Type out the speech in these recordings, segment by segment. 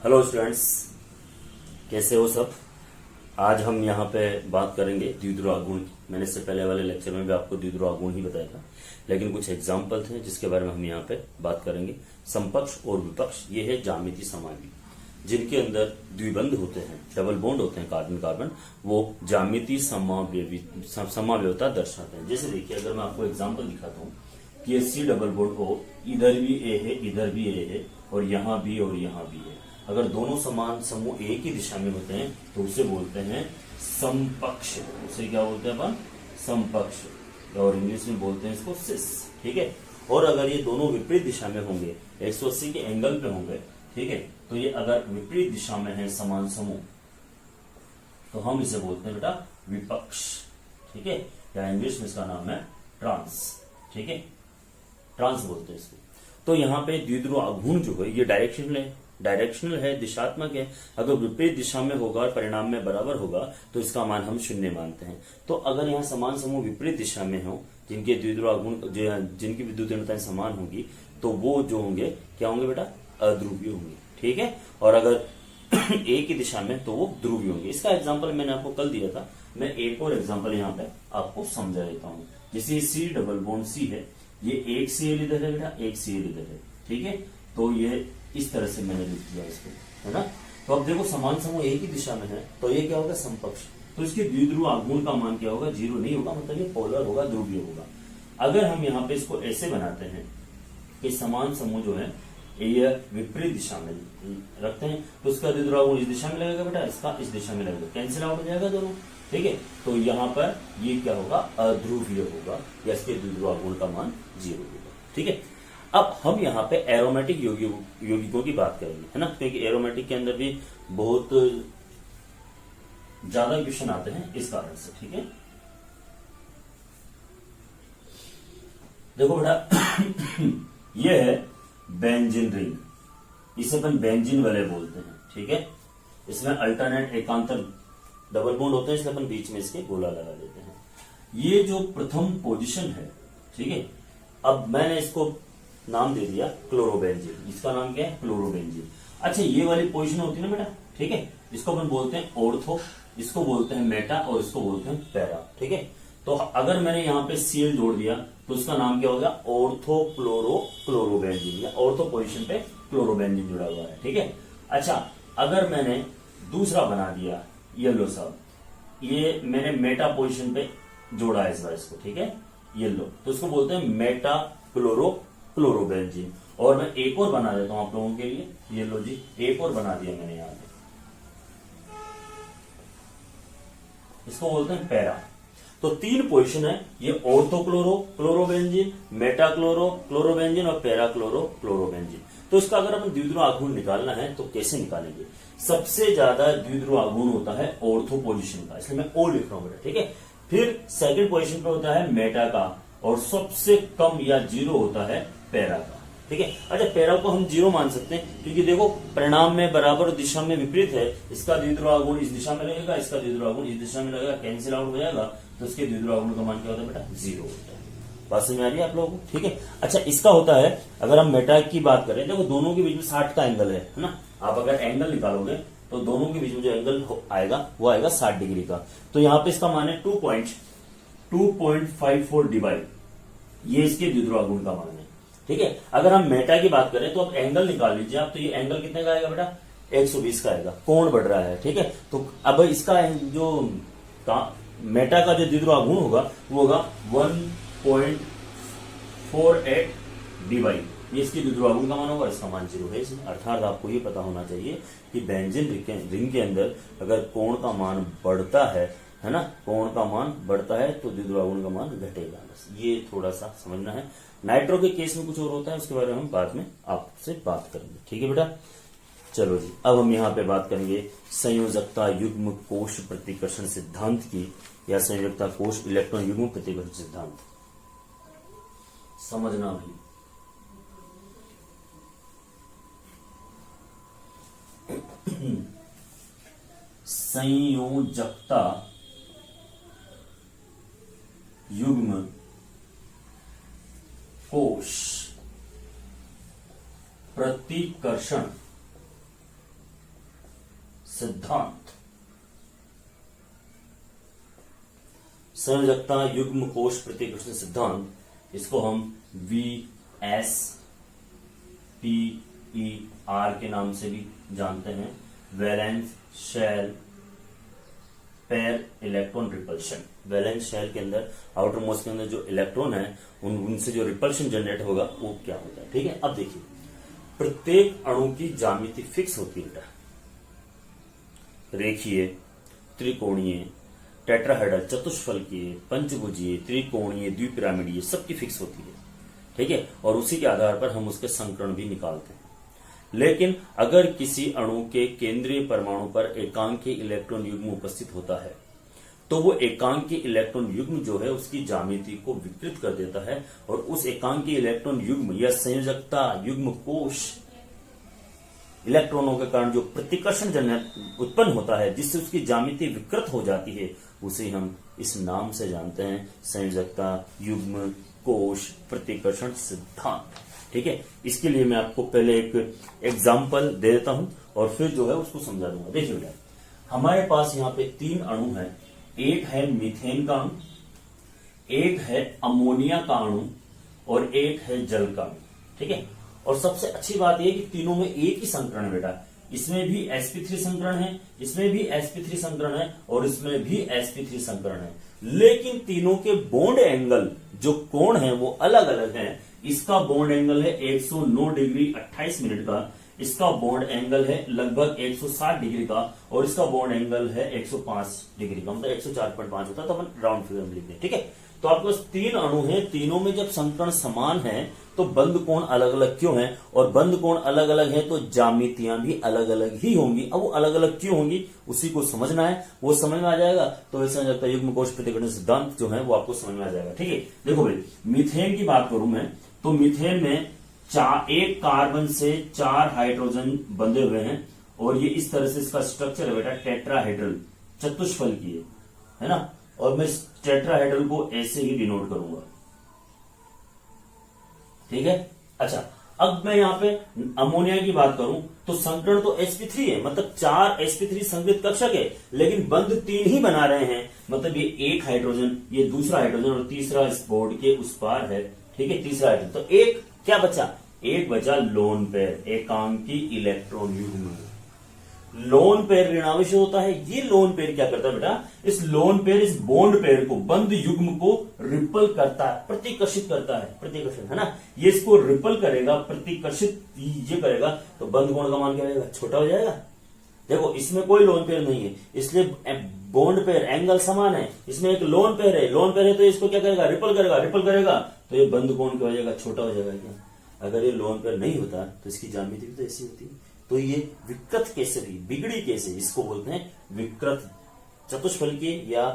Hello students, कैसे हो सब। आज हम यहाँ पे बात करेंगे द्विध्रुव आघूर्ण की। मैंने इससे पहले वाले लेक्चर में भी आपको द्विध्रुव आघूर्ण ही बताया था, लेकिन कुछ एग्जाम्पल थे जिसके बारे में हम यहाँ पे बात करेंगे। समपक्ष और विपक्ष ये है ज्यामितीय समांगी, जिनके अंदर द्विबंध होते हैं, डबल बॉन्ड होते हैं कार्बन कार्बन, वो ज्यामितीय समावयवता दर्शाते हैं। जैसे देखिए, अगर मैं आपको एग्जाम्पल दिखाता हूँ कि ये सी डबल बॉन्ड हो, इधर भी ए है, इधर भी ए है, और यहाँ भी है। अगर दोनों समान समूह एक ही दिशा में होते हैं तो उसे बोलते हैं समपक्ष। उसे क्या बोलते हैं अपन? समपक्ष, और इंग्लिश में बोलते हैं इसको सिस। ठीक है। और अगर ये दोनों विपरीत दिशा में होंगे, 180 के एंगल पे होंगे, ठीक है, तो ये अगर विपरीत दिशा में है समान समूह, तो हम इसे बोलते हैं बेटा विपक्ष। ठीक है, या इंग्लिश में इसका नाम है ट्रांस। ठीक है, ट्रांस बोलते हैं इसको। तो यहाँ पे द्विध्रुव आघूर्ण जो है ये डायरेक्शनल है, दिशात्मक है। अगर विपरीत दिशा में होगा और परिणाम में बराबर होगा तो इसका मान हम शून्य मानते हैं। तो अगर यहाँ समान समूह विपरीत दिशा में हो, जिनके द्विध्रुव आघूर्ण जिनकी विद्युत ऋणताएं समान होंगी, तो वो जो होंगे क्या होंगे बेटा? अध्रुवीय होंगे। ठीक है। और अगर एक ही दिशा में तो वो ध्रुवीय होंगे। इसका एग्जाम्पल मैंने आपको कल दिया था, मैं एक और एग्जाम्पल यहाँ पे आपको समझा देता हूँ। जैसे सी डबल बॉन्ड सी है, ये एक सीएल इधर है बेटा, एक सीएल इधर है। ठीक है, तो ये इस तरह से मैंने लिख दिया इसको, है ना। तो अब देखो, समान समूह एक ही दिशा में है तो ये क्या होगा? समपक्ष। तो इसके द्विध्रुव आघूर्ण का मान क्या होगा? 0 नहीं होगा, मतलब ये पोलर होगा, ध्रुवीय होगा। अगर हम यहाँ पे इसको ऐसे बनाते हैं कि समान समूह जो है ये विपरीत दिशा में रखते हैं, तो इसका द्विध्रुव आघूर्ण इस दिशा में लगेगा बेटा, इसका इस दिशा में लगेगा, कैंसिल आउट हो जाएगा दोनों। ठीक है, तो यहाँ पर ये क्या होगा? अध्रुवीय होगा, या इसके द्विध्रुव आघूर्ण का मान 0 होगा। ठीक है। अब हम यहाँ पे एरोमेटिक यौगिकों की बात करेंगे, है ना, क्योंकि एरोमेटिक के अंदर भी बहुत ज्यादा क्वेश्चन आते हैं इस कारण से। ठीक है, देखो बेटा ये है बेंजीन रिंग, इसे अपन बेंजीन वाले बोलते हैं। ठीक है, इसमें अल्टरनेट एकांतर डबल बॉन्ड होते हैं, इसलिए अपन बीच में इसके गोला लगा देते हैं। ये जो प्रथम पोजीशन है, ठीक है, अब मैंने इसको नाम दे दिया क्लोरोबेंजीन। इसका नाम क्या है? क्लोरोबेंजीन। अच्छा, ये वाली पोजीशन होती है ना बेटा, ठीक है, इसको अपन बोलते हैं ऑर्थो, इसको बोलते हैं मेटा, और इसको बोलते हैं पैरा। ठीक है, तो अगर मैंने यहाँ पे सीएल जोड़ दिया तो उसका नाम क्या हो गया? ऑर्थो क्लोरोबेंजीन, या ऑर्थो पोजीशन पे क्लोरोबेंजीन जुड़ा हुआ है। ठीक है। अच्छा, अगर मैंने दूसरा बना दिया येलो सब, ये मैंने मेटा पोजीशन पे जोड़ा है इस बार इसको, ठीक है, येलो, तो इसको बोलते हैं मेटा क्लोरोबेंजीन। और मैं एक और बना देता हूं आप लोगों के लिए, ये लो जी, एक और बना दिया मैंने यहां पे, इसको बोलते हैं पैरा। तो 3 पोजीशन है, ये ऑर्थो क्लोरोबेंजीन, मेटा क्लोरोबेंजीन और पैरा क्लोरोबेंजीन। तो इसका अगर अपन द्विध्रुव आघूर्ण निकालना है तो कैसे निकालेंगे? सबसे ज्यादा द्विध्रुव आघूर्ण होता है ऑर्थो पोजीशन का, इसलिए मैं ओ लिख रहा हूं बेटा। ठीक है, फिर सेकंड पोजीशन पे होता है मेटा का, और सबसे कम या 0 होता है पैरा का। ठीक है। अच्छा, पैरा को हम 0 मान सकते हैं क्योंकि देखो परिणाम में बराबर दिशा में विपरीत है, इसका द्विध्रुव आघूर्ण इस दिशा में लगेगा, इसका द्विध्रुव आघूर्ण इस दिशा में लगेगा, कैंसिल आउट हो जाएगा, तो इसके द्विध्रुव आघूर्ण का मान क्या होता है बेटा? 0 होता है। बात समझ में आ रही है आप लोगों को? ठीक है। अच्छा, इसका होता है, अगर हम मेटा की बात करें, देखो दोनों के बीच में 60 का एंगल है ना। आप अगर एंगल निकालोगे तो दोनों के बीच में जो एंगल आएगा वो आएगा 60 डिग्री का। तो यहाँ पे इसका मान है 2.54 डिवाइड, ये इसके द्विध्रुव आघूर्ण का मान है। ठीक है। अगर हम मेटा की बात करें तो अब एंगल निकाल लीजिए आप, तो ये एंगल कितने का आएगा बेटा? 120 का आएगा, कोण बढ़ रहा है। ठीक है, तो अब इसका जो मेटा का जो द्विध्रुव आघूर्ण होगा वो होगा 1.48 डिवाइड, ये इसकी द्विध्रुव आघूर्ण का मान होगा, इसका मान 0 है इसमें। अर्थात आपको ये पता होना चाहिए कि बेंजीन रिंग के अंदर अगर कोण का मान बढ़ता है ना, कोण का मान बढ़ता है तो द्विध्रुव आघूर्ण का मान घटेगा। बस ये थोड़ा सा समझना है। नाइट्रो के केस में कुछ और होता है, उसके बारे में हम बाद में आपसे बात करेंगे। ठीक है बेटा, चलो जी, अब हम यहाँ पे बात करेंगे संयोजकता युग्म कोश प्रतिकर्षण सिद्धांत की, या संयोजकता कोश इलेक्ट्रॉन युग्म प्रतिकर्षण सिद्धांत। समझना भी, संयोजकता युग्म कोश प्रतिकर्षण सिद्धांत। संयोजकता युग्म कोश प्रतिकर्षण सिद्धांत, इसको हम VSPER के नाम से भी जानते हैं, valence shell pair electron repulsion. Valence shell के अंदर, आउटर मोस्ट के अंदर जो इलेक्ट्रॉन है उनसे जो रिपल्शन जनरेट होगा वो क्या होता है। ठीक है, अब देखिए प्रत्येक अणु की ज्यामिति फिक्स होती है, रेखीय, त्रिकोणीय, टेट्राहेड्रल, चतुष्फलकीय, पंचभुजीय, त्रिकोणीय, द्विपिरामिडीय, सबकी फिक्स होती है। ठीक है, और उसी के आधार पर हम उसके संकरण भी निकालते हैं। लेकिन अगर किसी अणु के केंद्रीय परमाणु पर एकांकी इलेक्ट्रॉन युग्म उपस्थित होता है तो वो एकांकी इलेक्ट्रॉन युग्म जो है उसकी ज्यामिति को विकृत कर देता है, और उस एकांकी इलेक्ट्रॉन युग्म या संयोजकता युग्म कोश इलेक्ट्रॉनों के कारण जो प्रतिकर्षण जन्य उत्पन्न होता है, जिससे उसकी ज्यामिति विकृत हो जाती है, उसे हम इस नाम से जानते हैं, संयोजकता युग्म कोश प्रतिकर्षण सिद्धांत। ठीक है, इसके लिए मैं आपको पहले एक एग्जाम्पल दे देता हूं और फिर जो है उसको समझा दूंगा। देखिए बेटा, हमारे पास यहाँ पे 3 अणु हैं, एक है मीथेन का अणु, एक है अमोनिया का अणु और एक है जल का अणु। ठीक है, और सबसे अच्छी बात यह कि तीनों में एक ही संकरण है बेटा, इसमें भी sp3 संकरण है, इसमें भी sp3 संकरण है और इसमें भी sp3 संकरण है, लेकिन तीनों के बॉन्ड एंगल जो कोण है वो अलग अलग है। इसका बॉन्ड एंगल है 109 डिग्री 28 मिनट का, इसका बॉन्ड एंगल है लगभग 160 डिग्री का, और इसका बॉन्ड एंगल है 105 डिग्री का, मतलब 104.5 होता है, तो अपन राउंड फिगर में लिखते हैं। ठीक है, तो आपके पास 3 अणु हैं, तीनों में जब संकरण समान है तो बंद कोण अलग अलग क्यों है, और बंद कोण अलग अलग है तो ज्यामितियां भी अलग अलग ही होंगी। अब वो अलग अलग क्यों होंगी उसी को समझना है, वो समझ में आ जाएगा तो ऐसा जाता है युग्म कोश प्रतिकर्षण सिद्धांत जो है वो आपको समझ में आ जाएगा। ठीक है, देखो भाई मीथेन की बात करूं मैं, तो मीथेन में एक कार्बन से 4 हाइड्रोजन बंधे हुए हैं, और ये इस तरह से इसका स्ट्रक्चर है बेटा, टेट्राहेड्रल, चतुष्फलकीय है ना, और मैं इस टेट्राहेड्रल को ऐसे ही डिनोट करूंगा। ठीक है, अच्छा अब मैं यहां पे अमोनिया की बात करूं तो संकरण तो sp3 है, मतलब 4 sp3 संगृत कक्षक है, लेकिन बंध 3 ही बना रहे हैं, मतलब ये एक हाइड्रोजन, ये दूसरा हाइड्रोजन और तीसरा इस बोर्ड के उस पार है। ठीक है, तीसरा हाइड्रोजन, तो एक क्या बचा, एक बचा लोन पेयर, एकांकी इलेक्ट्रॉन युग्म। लोन पेयर ऋणावेश होता है, ये लोन पेयर क्या करता है बेटा, इस लोन पेयर इस बॉन्ड पेयर को, बंद युग्म को रिपल करता है, प्रतिकर्षित करता है, प्रतिकर्षण है ना, ये इसको रिपल करेगा, प्रतिकर्षित ये करेगा, तो बंद कोण का मान क्या रहेगा, छोटा हो जाएगा। देखो इसमें कोई लोन पेयर नहीं है, इसलिए बॉन्ड पेयर एंगल समान है, इसमें एक लोन पेयर है, लोन पेयर है तो इसको क्या करेगा, रिपल करेगा, रिपल करेगा, तो ये बंद कोण क्या हो जाएगा, छोटा हो जाएगा। क्या अगर ये लोन पेयर नहीं होता तो इसकी ज्यामिति भी तो ऐसी होती है, तो ये विकृत कैसे रही, बिगड़ी कैसे, इसको बोलते हैं विकृत चतुष्फलकीय या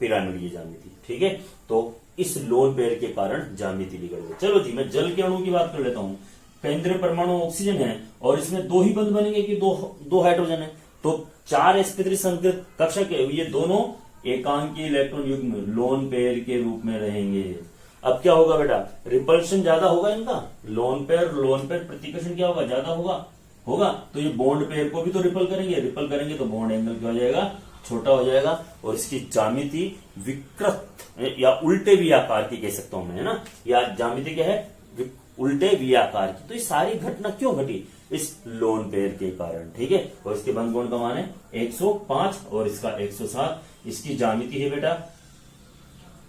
पिरामिडीय ज्यामिति। ठीक है, तो इस लोन पेयर के कारण ज्यामिति बिगड़ गई। चलो जी, मैं जल के अणु की बात कर लेता हूं। केंद्रीय परमाणु ऑक्सीजन है और इसमें 2 ही बंध बनेंगे कि दो हाइड्रोजन है, तो 4 sp3 संकृत कक्षक है, ये दोनों एकांकी इलेक्ट्रॉन युग्म लोन पेयर के रूप में रहेंगे। अब क्या होगा बेटा, रिपल्शन ज्यादा होगा इनका, लोन पेयर प्रतिकर्षण क्या होगा, ज्यादा होगा, तो ये बॉन्ड पेयर को भी तो रिपल करेंगे तो बॉन्ड एंगल क्या हो जाएगा, छोटा हो जाएगा, और इसकी ज्यामिति विकृत या उल्टे वी आकार की कह सकता हूं मैं, है ना, या ज्यामिति क्या है, उल्टे वी आकार की। तो ये सारी घटना क्यों घटी, इस लोन पेयर के कारण। ठीक है, और इसके बंद कोण का मान है 105 और इसका 107, इसकी ज्यामिति है बेटा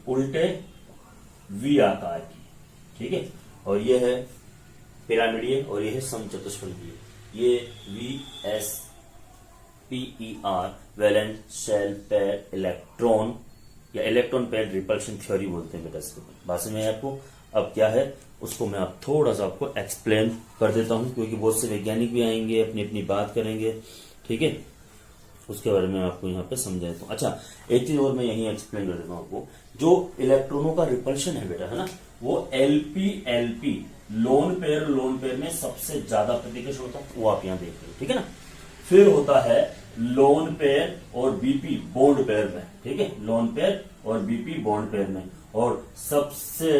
उल्टे वी आकार की। ठीक है, और ये है पिरामिडीय और ये है समचतुष्फलकीय, ये VSPER valence shell pair electron या इलेक्ट्रॉन पेयर रिपल्शन थ्योरी बोलते हैं बेटा इसको भाषा में। आपको अब क्या है उसको मैं आप थोड़ा सा आपको एक्सप्लेन कर देता हूं, क्योंकि बहुत से वैज्ञानिक भी आएंगे, अपनी अपनी बात करेंगे। ठीक है, उसके बारे में आपको यहाँ पे समझा देता हूँ। अच्छा, एक चीज और मैं यही एक्सप्लेन कर देता हूँ आपको, जो इलेक्ट्रॉनों का रिपल्शन है बेटा, है ना, वो LP लोन पेयर में सबसे ज्यादा प्रतिकर्षण होता है, वो आप यहाँ देख रहे हो। ठीक है ना, फिर होता है लोन पेयर और BP बॉन्ड पेयर में। ठीक है, लोन पेयर और BP बॉन्ड पेयर में, और सबसे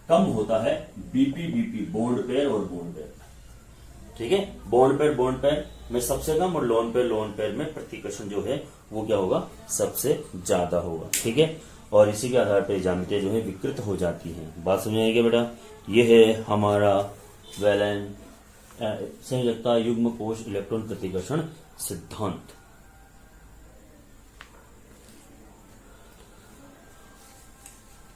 कम होता है BP बॉन्ड पेयर और बॉन्ड पेयर में। ठीक है। बॉन्ड पेयर में सबसे कम और लोन पेयर में प्रतिकर्षण जो है वो क्या होगा, सबसे ज्यादा होगा। ठीक है, और इसी के आधार पर ज्यामितियां जो है विकृत हो जाती हैं। बात समझ आएगी बेटा। ये है हमारा वैलेंस संयोजकता युग्म कोश इलेक्ट्रॉन प्रतिकर्षण सिद्धांत।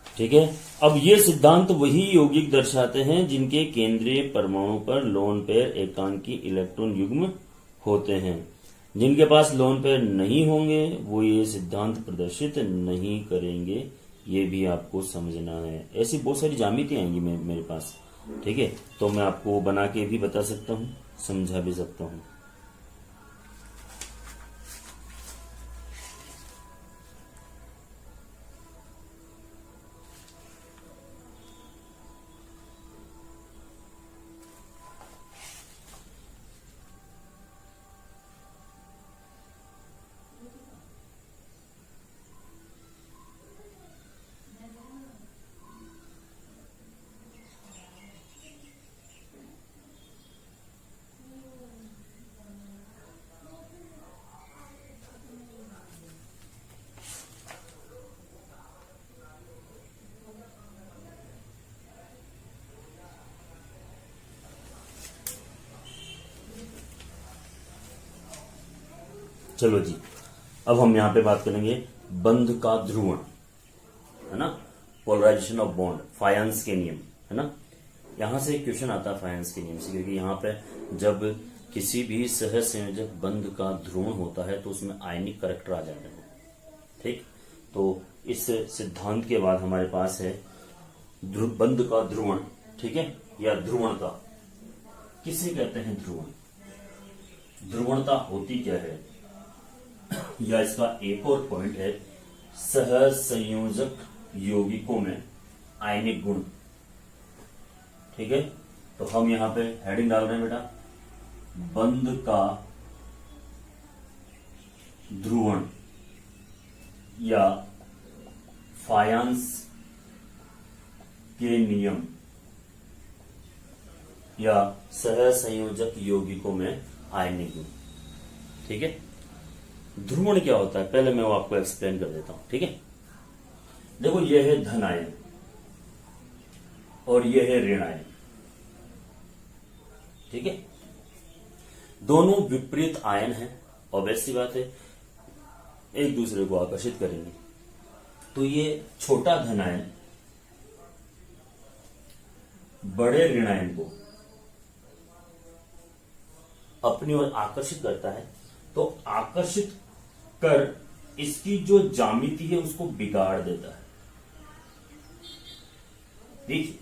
ठीक है, अब ये सिद्धांत वही यौगिक दर्शाते हैं जिनके केंद्रीय परमाणु पर लोन पेयर एकांकी इलेक्ट्रॉन युग्म होते हैं। जिनके पास लोन पेयर नहीं होंगे वो ये सिद्धांत प्रदर्शित नहीं करेंगे। ये भी आपको समझना है। ऐसी बहुत सारी ज्यामितियां आएंगी मेरे पास। ठीक है, तो मैं आपको बना के भी बता सकता हूं, समझा भी सकता हूं। चलो जी, अब हम यहां पे बात करेंगे बंध का ध्रुवण, है ना, पोलराइजेशन ऑफ बॉन्ड, फायंस के नियम, है ना। यहां से एक क्वेश्चन आता है फायंस के नियम से, क्योंकि यहां पे जब किसी भी सहसंयोजक बंध का ध्रुवण होता है तो उसमें आयनिक करैक्टर आ जाते हैं। ठीक, तो इस सिद्धांत के बाद हमारे पास है बंध का ध्रुवण। ठीक है, या ध्रुवणता किसे कहते हैं? ध्रुवण, ध्रुवणता होती क्या है, या इसका एक और पॉइंट है सहसंयोजक यौगिकों में आयनिक गुण। ठीक है, तो हम यहां पे हेडिंग डाल रहे हैं बेटा, बंध का ध्रुवण या फायंस के नियम या सहसंयोजक यौगिकों में आयनिक गुण। ठीक है, ध्रुवण क्या होता है पहले मैं वो आपको एक्सप्लेन कर देता हूं। ठीक है, देखो ये है धन आयन और ये है ऋण आयन। ठीक है, दोनों विपरीत आयन हैं, ऑब्वियस सी बात है, एक दूसरे को आकर्षित करेंगे। तो ये छोटा धन आयन बड़े ऋण आयन को अपनी ओर आकर्षित करता है, तो आकर्षित कर इसकी जो ज्यामिति है उसको बिगाड़ देता है। देखिए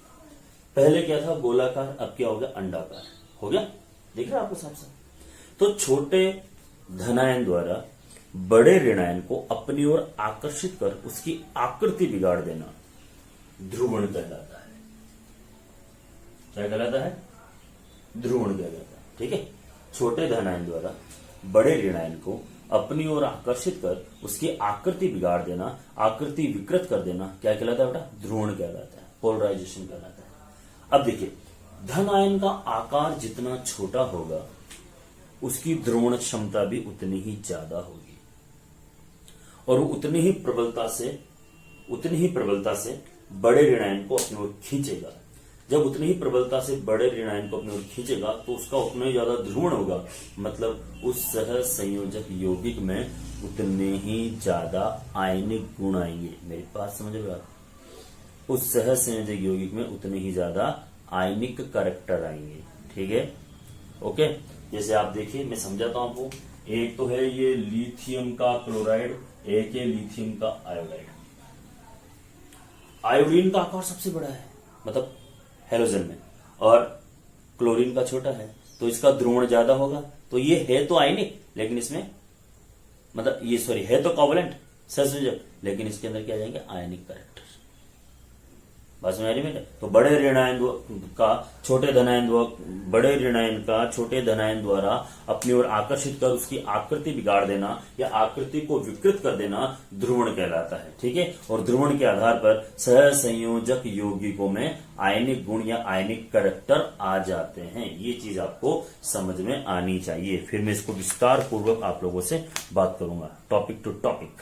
पहले क्या था, गोलाकार, अब क्या हो गया, अंडाकार हो गया। देख रहे हैं आपको साफ साफ। तो छोटे धनायन द्वारा बड़े ऋणायन को अपनी ओर आकर्षित कर उसकी आकृति बिगाड़ देना ध्रुवण कहलाता है। क्या कहलाता है? ध्रुवण कहलाता है। ठीक है, छोटे धनायन द्वारा बड़े ऋणायन को अपनी ओर आकर्षित कर उसकी आकृति बिगाड़ देना, आकृति विकृत कर देना, क्या कहलाता है बेटा? ध्रुवण कहलाता है, पोलराइजेशन कहलाता है। अब देखिए, धन आयन का आकार जितना छोटा होगा उसकी ध्रुवण क्षमता भी उतनी ही ज्यादा होगी और उतनी ही प्रबलता से बड़े ऋणायन को अपनी ओर खींचेगा। जब उतनी ही प्रबलता से बड़े ऋणायन को अपनी ओर खींचेगा तो उसका उतना ही ज्यादा ध्रुवण होगा, मतलब उस सह संयोजक यौगिक में उतने ही ज्यादा आयनिक गुण आएंगे। मेरी बात समझ रहे आप? उस सह संयोजक यौगिक में उतने ही ज्यादा आयनिक कैरेक्टर आएंगे। ठीक है, ओके। जैसे आप देखिए, मैं समझाता हूं आपको। एक तो है ये लिथियम का क्लोराइड, एक है लिथियम का आयोडाइड। आयोडीन का आकार सबसे बड़ा है, मतलब हेलोजन में, और क्लोरीन का छोटा है, तो इसका ध्रुवण ज्यादा होगा। तो ये है तो आयनिक, लेकिन इसमें मतलब ये है तो कोवलेंट सहसंयोजक, लेकिन इसके अंदर क्या आ जाएंगे? आयनिक कैरेक्टर। बस में एलिमेंट है। तो बड़े ऋणायन का छोटे धनायन बड़े ऋणायन का छोटे धनायन द्वारा अपनी ओर आकर्षित कर उसकी आकृति बिगाड़ देना या आकृति को विकृत कर देना ध्रुवण कहलाता है। ठीक है, और ध्रुवण के आधार पर सहसंयोजक यौगिकों में आयनिक गुण या आयनिक कैरेक्टर आ जाते हैं। ये चीज आपको समझ में आनी चाहिए। फिर मैं इसको विस्तार पूर्वक आप लोगों से बात करूंगा टॉपिक टू टॉपिक।